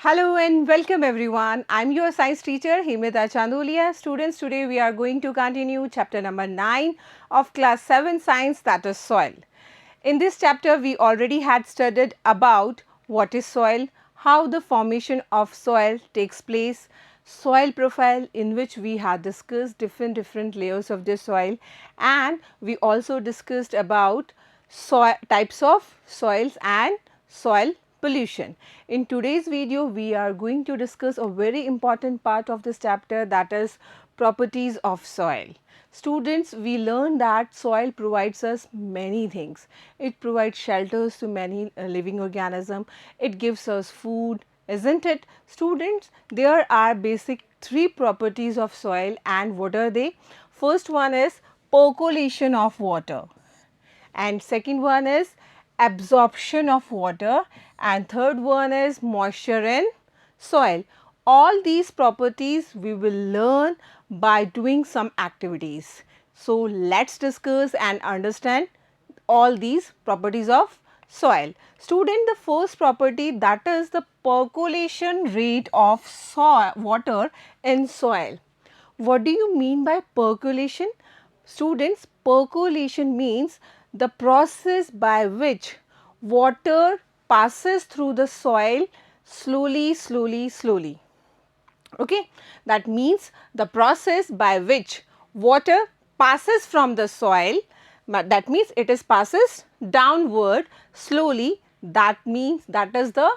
Hello and welcome everyone. I'm your science teacher Himita Chandolia. Students, today we are going to continue chapter number 9 of class 7 science, that is soil. In this chapter we already had studied about what is soil, how the formation of soil takes place, soil profile, in which we had discussed different layers of the soil, and we also discussed about types of soils and soil pollution. In today's video, we are going to discuss a very important part of this chapter, that is properties of soil. Students, we learned that soil provides us many things. It provides shelters to many living organisms. It gives us food, isn't it? Students, there are basic 3 properties of soil, and what are they? First one is percolation of water, and second one is absorption of water, and third one is moisture in soil. All these properties we will learn by doing some activities. So, let us discuss and understand all these properties of soil. Student, the first property, that is the percolation rate of water in soil. What do you mean by percolation? Students, percolation means the process by which water passes through the soil slowly. Okay, that means the process by which water passes from the soil, but that means it is passes downward slowly. That means that is the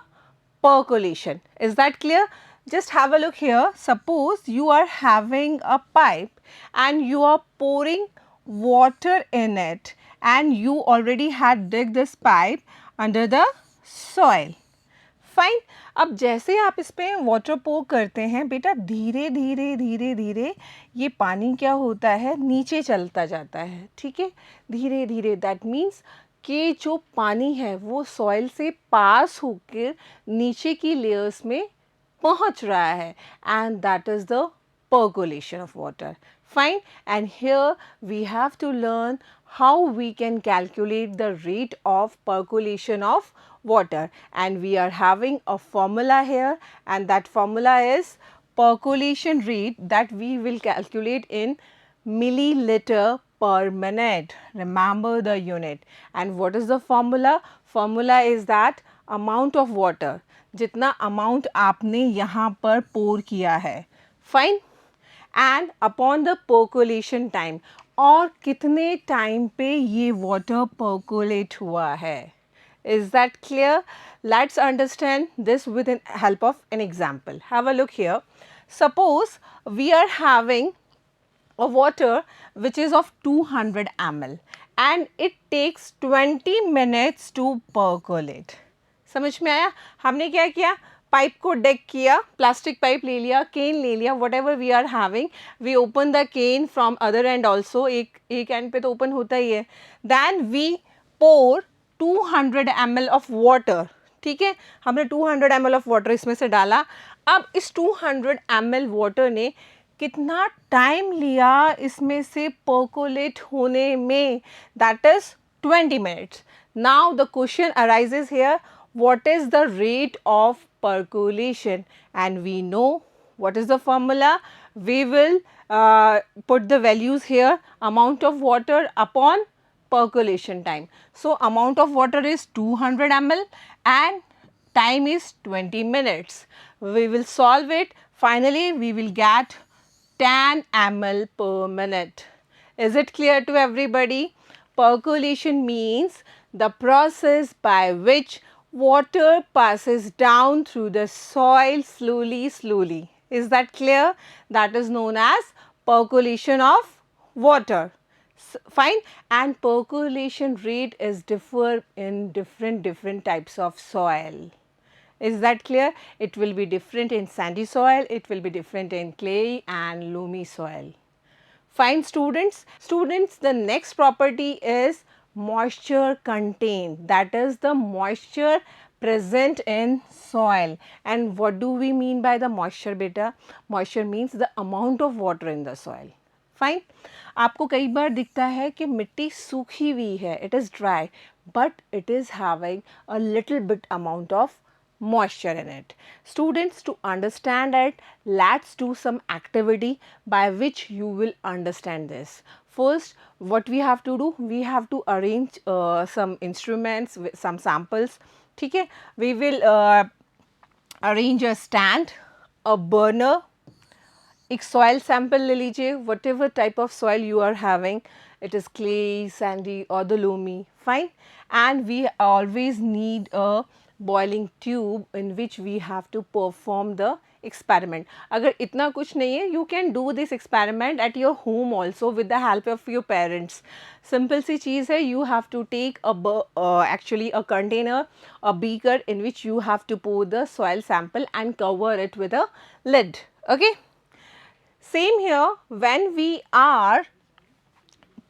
percolation. Is that clear? Just have a look here. Suppose you are having a pipe and you are pouring water in it, and you already had dig this pipe under the soil. Fine. अब जैसे आप इस पे water पोर करते हैं बेटा, धीरे धीरे ये पानी क्या होता है, नीचे चलता जाता है. ठीक है, धीरे धीरे. दैट मीन्स कि जो पानी है वो सॉइल से पास होकर नीचे की लेयर्स में पहुंच रहा है, and that is the percolation of water. Fine. And here we have to learn how we can calculate the rate of percolation of water, and we are having a formula here, and that formula is percolation rate that we will calculate in milliliter per minute. Remember the unit. And what is the formula? Formula is that amount of water, जितना amount आपने यहाँ पर pour किया है. Fine. And upon the percolation time, और कितने time पे ये वाटर पर्कोलेट हुआ है. Is that clear? Let's understand this with in help of an example. Have a look here. Suppose we are having a water which is of 200 ml and it takes 20 minutes to percolate. समझ में आया? हमने क्या किया? Pipe को deck किया, plastic pipe ले लिया, केन ले लिया, whatever we are having, we open the can from other end also, एक एंड पे तो ओपन होता ही है. Then we pour 200 ml of water. ठीक है, हमने 200 ml ऑफ वाटर इसमें से डाला. अब इस 200 ml वाटर ने कितना टाइम लिया इसमें से पर्कोलेट होने में? That is 20 minutes. Now the question arises here, what is the rate of percolation? And we know what is the formula. We will put the values here, amount of water upon percolation time. So, amount of water is 200 ml and time is 20 minutes. We will solve it. Finally, we will get 10 ml per minute. Is it clear to everybody? Percolation means the process by which water passes down through the soil slowly. Is that clear? That is known as percolation of water. Fine. And percolation rate is differ in different types of soil. Is that clear? It will be different in sandy soil, it will be different in clay and loamy soil. Fine, students. Students, the next property is moisture contained, that is the moisture present in soil. And what do we mean by the moisture beta? Moisture means the amount of water in the soil. Fine. आपको कई बार दिखता है कि मिट्टी सूखी हुई है, it is dry, but it is having a little bit amount of moisture in it. Students, to understand it, let's do some activity by which you will understand this. First, what we have to do, we have to arrange some instruments with some samples. Okay, we will arrange a stand, a burner, एक soil sample ले लीजिए, whatever type of soil you are having, it is clay, sandy or the loamy, fine. And we always need a boiling tube in which we have to perform the experiment. अगर इतना कुछ नहीं है, you can do this experiment at your home also with the help of your parents. Simple सी चीज़ है, you have to take actually a container, a beaker in which you have to pour the soil sample and cover it with a lid. Okay. Same here, when we are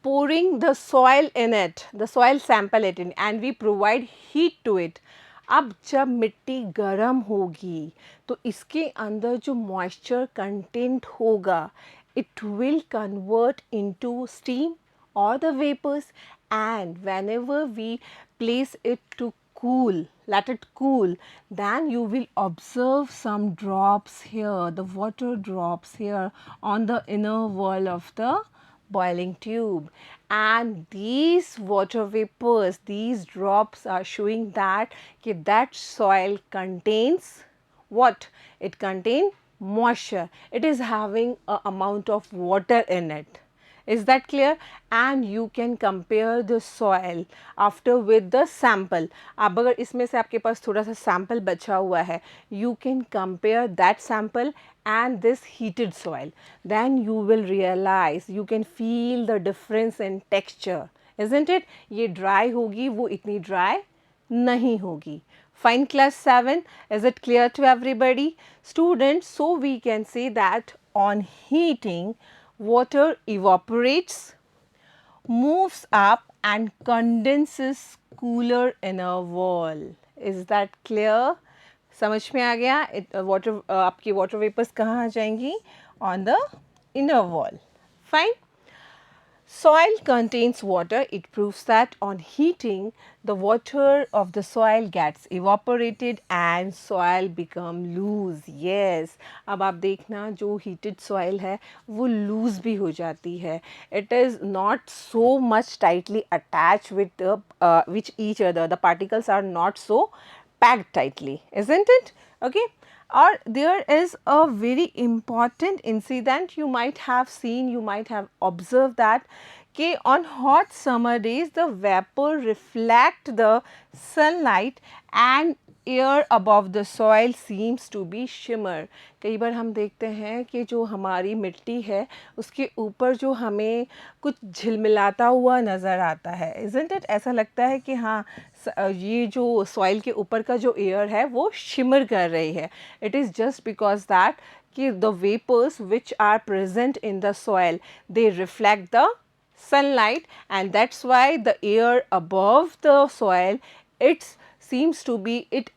pouring the soil in it, the soil sample it in, and we provide heat to it. अब जब मिट्टी गर्म होगी तो इसके अंदर जो moisture content होगा, it will convert into steam or the vapors, and whenever we place it to cool, let it cool, then you will observe some drops here, the water drops here on the inner wall of the boiling tube, and these water vapors, these drops are showing that that soil contains what? It contains moisture, it is having a amount of water in it. Is that clear? And you can compare the soil after with the sample. अब अगर इसमें से आपके पास थोड़ा सा sample बचा हुआ है, you can compare that sample and this heated soil. Then you will realize, you can feel the difference in texture, isn't it? ये dry होगी, वो इतनी dry नहीं होगी. Fine class 7, is it clear to everybody? Students, so we can say that on heating, water evaporates, moves up and condenses cooler inner wall. Is that clear? समझ में आ गया? Water आपकी water vapors कहाँ आ जाएंगी? On the inner wall. Fine. Soil contains water. It proves that on heating, the water of the soil gets evaporated and soil become loose. Yes. अब आप देखना जो heated soil है वो loose भी हो जाती है. It is not so much tightly attached with the with each other. The particles are not so packed tightly, isn't it? Okay. Or there is a very important incident you might have seen, you might have observed that on hot summer days the vapor reflect the sunlight and air above the soil seems to be shimmer. कई बार हम देखते हैं कि जो हमारी मिट्टी है उसके ऊपर जो हमें कुछ झिलमिलाता हुआ नज़र आता है, isn't it? ऐसा लगता है कि हाँ ये जो सॉइल के ऊपर का जो एयर है वो शिमर कर रही है. It is just because that कि the vapours which are present in the soil they reflect the sunlight, and that's why the air above the soil it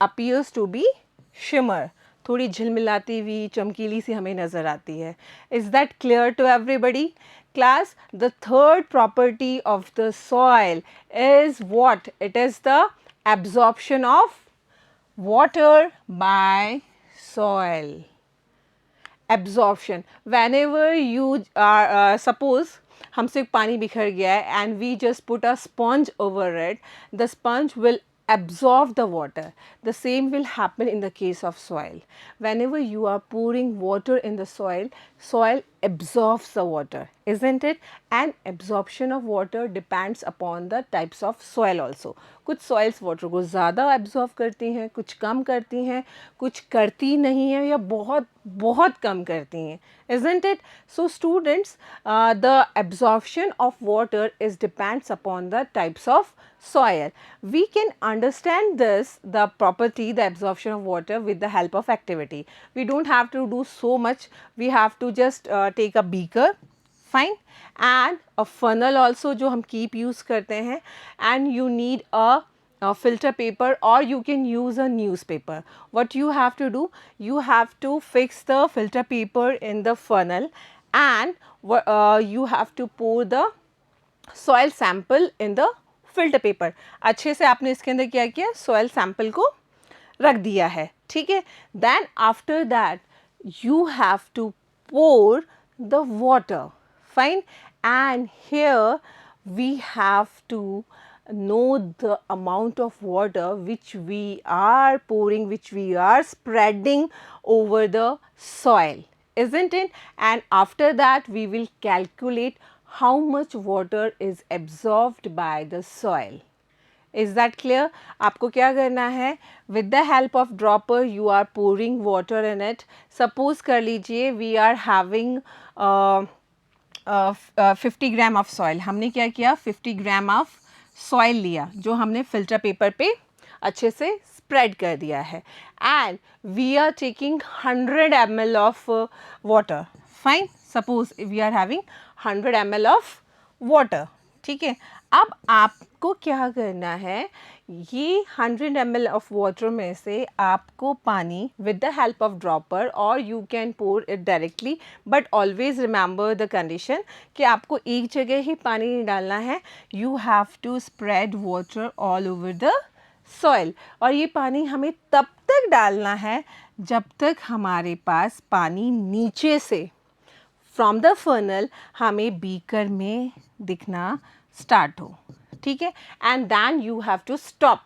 appears to be shimmer. थोड़ी झिलमिलाती हुई चमकीली सी हमें नज़र आती है. Is that clear to everybody? Class, the third property of the soil is what? It is the absorption of water by soil. Absorption. Whenever you are suppose हमसे पानी बिखर गया है and we just put a sponge over it, the sponge will absorb the water. The same will happen in the case of soil. Whenever you are pouring water in the soil, soil absorbs the water, isn't it? And absorption of water depends upon the types of soil also. कुछ soils water को ज़्यादा absorb करती हैं, कुछ कम करती हैं, कुछ करती नहीं है या बहुत बहुत कम करती हैं, isn't it? So students, the absorption of water is depends upon the types of soil. We can understand this, the property, the absorption of water with the help of activity. We don't have to do so much. We have to just take a beaker, fine, and a funnel also जो हम keep use करते हैं, and you need a filter paper or you can use a newspaper. What you have to do? You have to fix the filter paper in the funnel and you have to pour the soil sample in the filter paper. अच्छे से आपने इसके अंदर क्या किया? Soil sample को रख दिया है, ठीक है. Then after that you have to pour the water, fine, and here we have to know the amount of water which we are pouring, which we are spreading over the soil, isn't it? And after that we will calculate how much water is absorbed by the soil. Is that clear? आपको क्या करना है? With the help of dropper you are pouring water in it. Suppose कर लीजिए we are having 50 gram of soil. हमने क्या किया? 50 gram of soil लिया जो हमने फिल्टर पेपर पे अच्छे से स्प्रेड कर दिया है. And we are taking 100 ml of water. Fine, suppose we are having 100 ml of water, ठीक है. अब आपको क्या करना है? ये 100 ml ऑफ वाटर में से आपको पानी with the help of dropper और you can pour it directly, but always remember the condition कि आपको एक जगह ही पानी नहीं डालना है. You have to spread water all over the soil. और ये पानी हमें तब तक डालना है जब तक हमारे पास पानी नीचे से फ्रॉम द फर्नल हमें बीकर में दिखना स्टार्ट हो, ठीक है. And then you have to stop.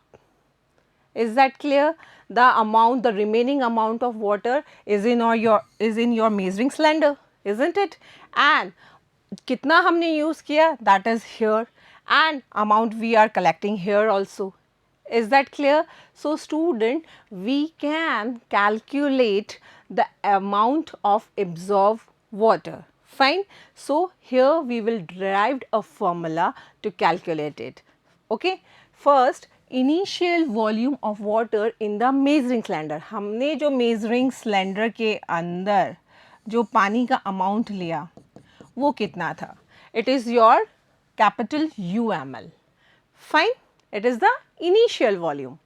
Is that clear? The amount, the remaining amount of water is in your measuring cylinder, isn't it? And कितना हमने यूज़ किया, that is here, and amount we are collecting here also. Is that clear? So student, we can calculate the amount of absorbed water. Fine. So here we will derive a formula to calculate it. Okay. First, initial volume of water in the measuring cylinder. हमने जो measuring cylinder के अंदर जो पानी का amount लिया वो कितना था? It is your capital UML. Fine. It is the initial volume.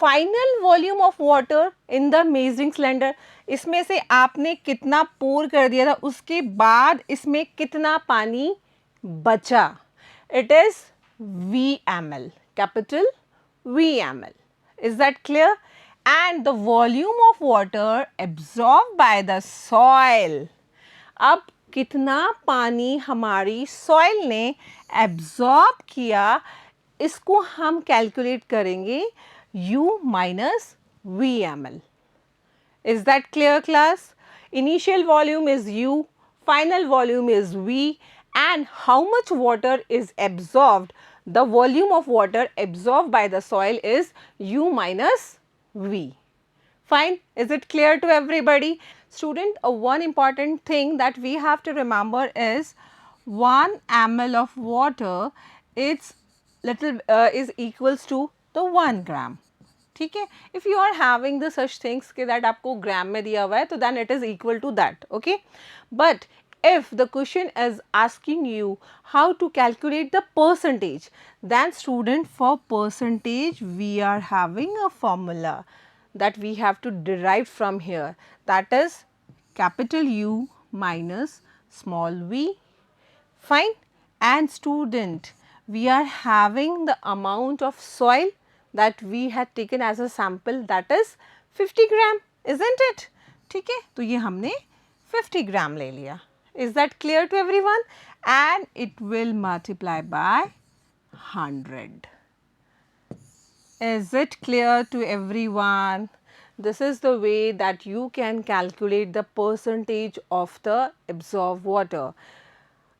Final volume of water in the measuring cylinder, इसमें से आपने कितना पोर कर दिया था, उसके बाद इसमें कितना पानी बचा? It is VML, capital VML. Is that clear? And the volume of water absorbed by the soil. अब कितना पानी हमारी सॉइल ने एब्जॉर्ब किया, इसको हम कैलकुलेट करेंगे U minus VML. Is that clear, class? Initial volume is U, final volume is V, and how much water is absorbed, the volume of water absorbed by the soil is U minus V. Fine. Is it clear to everybody? Student, one important thing that we have to remember is 1 ml of water is equals to the 1 gram. ठीक है. If you are having the such things कि that आपको ग्राम में दिया हुआ है तो then it is equal to that. Okay. But if the question is asking you how to calculate the percentage, then student, for percentage we are having a formula that we have to derive from here, that is capital U minus small v. Fine. And student, we are having the amount of soil that we had taken as a sample, that is 50 gram, isn't it? ठीक है, तो ये हमने 50 gram ले लिया. Is that clear to everyone? And it will multiply by 100. Is it clear to everyone? This is the way that you can calculate the percentage of the absorbed water.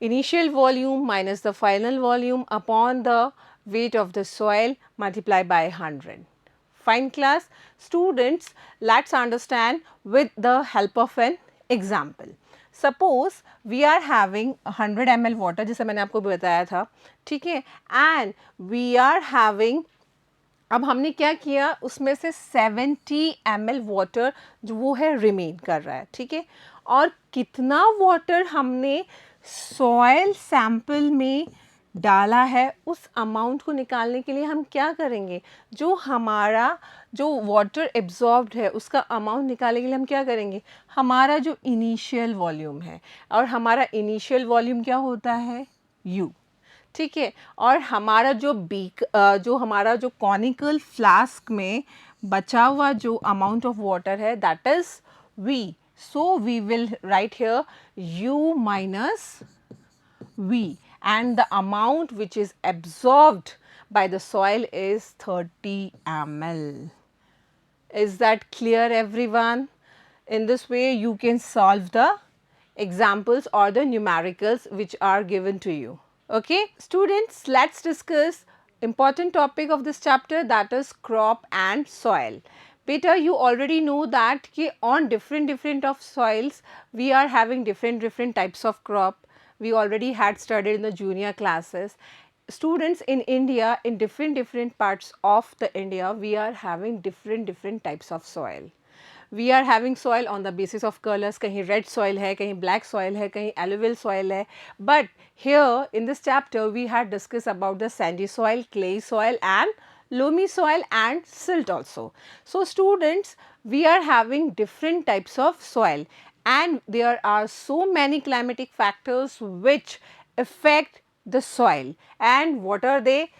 Initial volume minus the final volume upon the weight of the soil multiplied by 100. Fine, class. Students, let's understand with the help of an example. Suppose we are having 100 ml water, जैसे मैंने आपको बताया था, ठीक है, and we are having, अब हमने क्या किया, उसमें से 70 ml वाटर जो वो है रिमेन कर रहा है, ठीक है. और कितना वाटर हमने सॉइल सैंपल में डाला है, उस अमाउंट को निकालने के लिए हम क्या करेंगे, जो हमारा जो वाटर एब्जॉर्ब्ड है उसका अमाउंट निकालने के लिए हम क्या करेंगे, हमारा जो इनिशियल वॉल्यूम है, और हमारा इनिशियल वॉल्यूम क्या होता है, U. ठीक है. और हमारा जो हमारा जो कॉनिकल फ्लास्क में बचा हुआ जो amount of water है that is V. So we will write here U minus V, and the amount which is absorbed by the soil is 30 ml. Is that clear everyone? In this way you can solve the examples or the numericals which are given to you. Okay, students, let's discuss important topic of this chapter, that is crop and soil. Beta, you already know that on different of soils we are having different types of crop. We already had studied in the junior classes. Students in India, in different parts of the India, we are having different types of soil. We are having soil on the basis of colors, kahin red soil hai, kahin black soil hai, kahin alluvial soil hai. But here in this chapter we had discussed about the sandy soil, clay soil and loamy soil and silt also. So students, we are having different types of soil, and there are so many climatic factors which affect the soil. And what are they?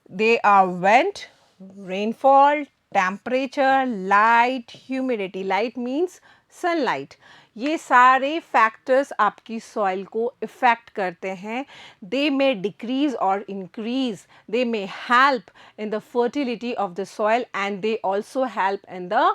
They are wind, rainfall, temperature, light, humidity. Light means sunlight. ये सारे factors आपकी soil को affect करते हैं. They may decrease or increase. They may help in the fertility of the soil, and they also help in the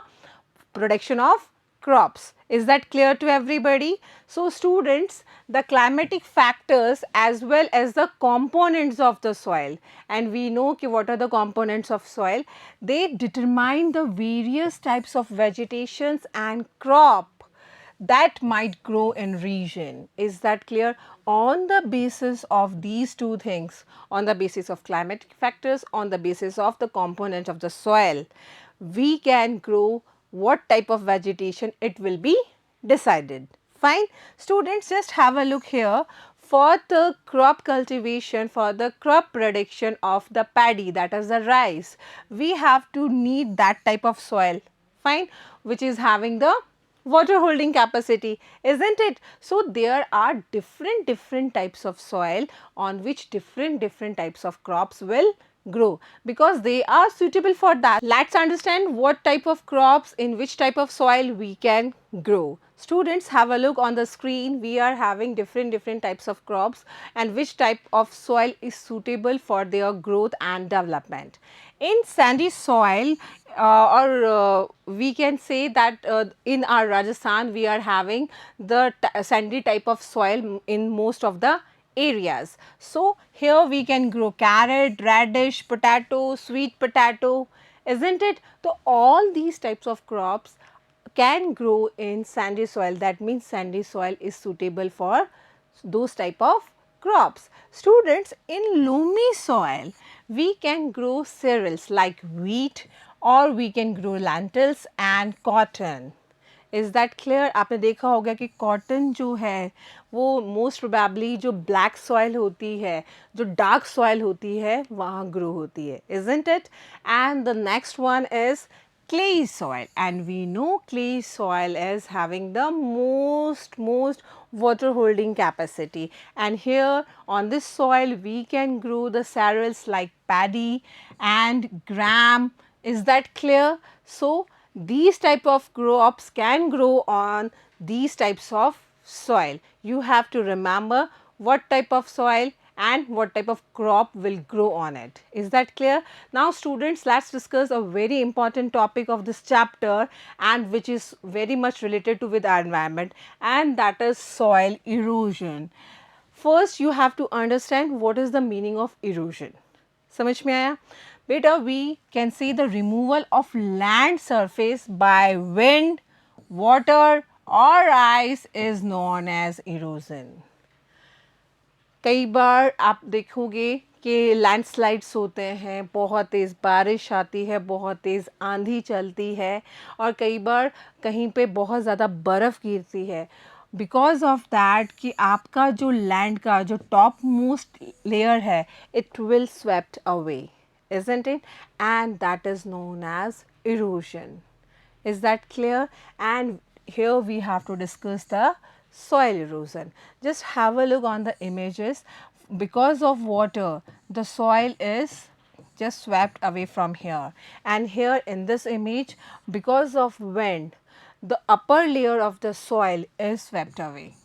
production of crops. Is that clear to everybody? So students, the climatic factors as well as the components of the soil, and we know what are the components of soil, they determine the various types of vegetations and crop that might grow in region. Is that clear? On the basis of these two things, on the basis of climatic factors, on the basis of the component of the soil, we can grow what type of vegetation it will be decided. Fine. Students, just have a look here. For the crop cultivation, for the crop production of the paddy, that is the rice, we have to need that type of soil, fine, which is having the water holding capacity, isn't it? So there are different types of soil on which different types of crops will grow, because they are suitable for that. Let's understand what type of crops in which type of soil we can grow. Students, have a look on the screen. We are having different types of crops and which type of soil is suitable for their growth and development. In sandy soil, we can say that in our Rajasthan we are having the sandy type of soil in most of the areas. So here we can grow carrot, radish, potato, sweet potato, isn't it? So all these types of crops can grow in sandy soil. That means sandy soil is suitable for those type of crops. Students, in loamy soil we can grow cereals like wheat, or we can grow lentils and cotton. Is that clear? आपने देखा होगा कि cotton जो है वो most probably जो black soil होती है, जो डार्क सॉइल होती है, वहाँ ग्रो होती है, isn't it? And the next one is clay soil, and we know clay soil is having the most water holding capacity, and here on this soil we can grow the cereals like paddy and gram. Is that clear? So these type of crops can grow on these types of soil. You have to remember what type of soil and what type of crop will grow on it. Is that clear? Now students, let's discuss a very important topic of this chapter, and which is very much related to with our environment, and that is soil erosion. First you have to understand what is the meaning of erosion. समझ में आया? Beta, we can see the removal of land surface by wind, water or ice is known as erosion. कई बार आप देखोगे कि landslides होते हैं, बहुत तेज़ बारिश आती है, बहुत तेज़ आंधी चलती है, और कई बार कहीं पे बहुत ज़्यादा बर्फ़ गिरती है. बिकॉज ऑफ दैट कि आपका जो लैंड का जो टॉप मोस्ट लेयर है, it will swept away, isn't it? And that is known as erosion. Is that clear? And here we have to discuss the soil erosion. Just have a look on the images. Because of water, the soil is just swept away from here. And here in this image, because of wind, the upper layer of the soil is swept away.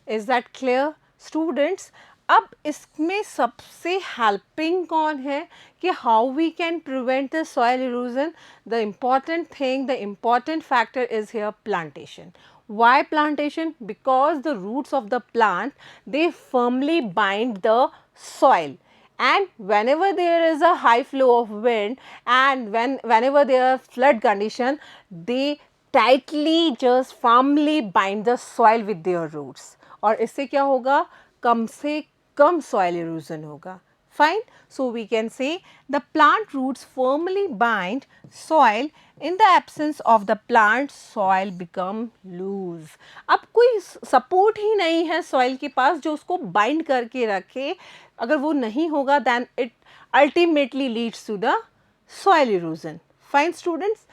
Is that clear students? अब इसमें सबसे helping कौन है कि how we can prevent the soil erosion. The important thing, the important factor is here plantation. Why plantation? Because the roots of the plant, they firmly bind the soil, and whenever there is a high flow of wind and whenever there are flood condition, they tightly just firmly bind the soil with their roots. और इससे क्या होगा, कम से कम soil erosion होगा. Fine. So we can say the plant roots firmly bind soil. In the absence of the plant, soil become loose. अब कोई support ही नहीं है soil के पास जो उसको bind करके रखे. अगर वो नहीं होगा then it ultimately leads to the soil erosion. Fine students.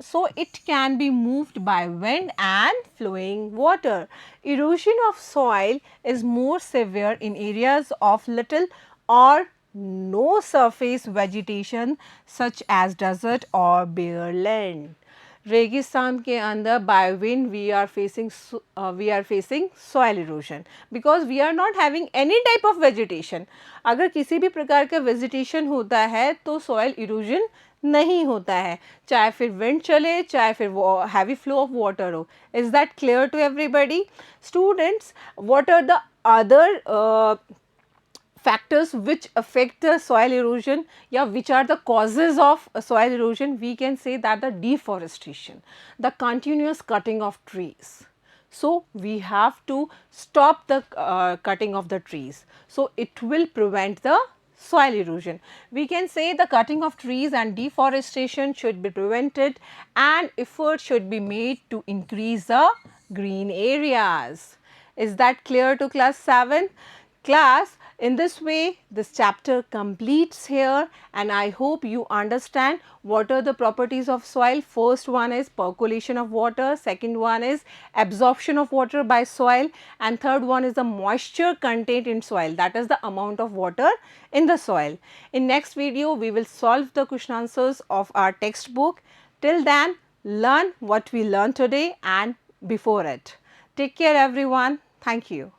So it can be moved by wind and flowing water. Erosion of soil is more severe in areas of little or no surface vegetation such as desert or bare land. रेगिस्तान के अंदर by wind we are facing soil erosion because we are not having any type of vegetation. अगर किसी भी प्रकार का vegetation होता है तो soil erosion नहीं होता है, चाहे फिर wind चले, चाहे फिर heavy flow of water हो. Is that clear to everybody? Students, what are the other factors which affect the soil erosion, which are the causes of soil erosion? We can say that the deforestation, the continuous cutting of trees. So we have to stop the cutting of the trees. So it will prevent the soil erosion. We can say the cutting of trees and deforestation should be prevented and effort should be made to increase the green areas. Is that clear to class 7? Class, in this way this chapter completes here, and I hope you understand what are the properties of soil. First one is percolation of water, second one is absorption of water by soil, and third one is the moisture content in soil, that is the amount of water in the soil. In next video we will solve the question answers of our textbook. Till then, learn what we learned today and before it. Take care everyone. Thank you.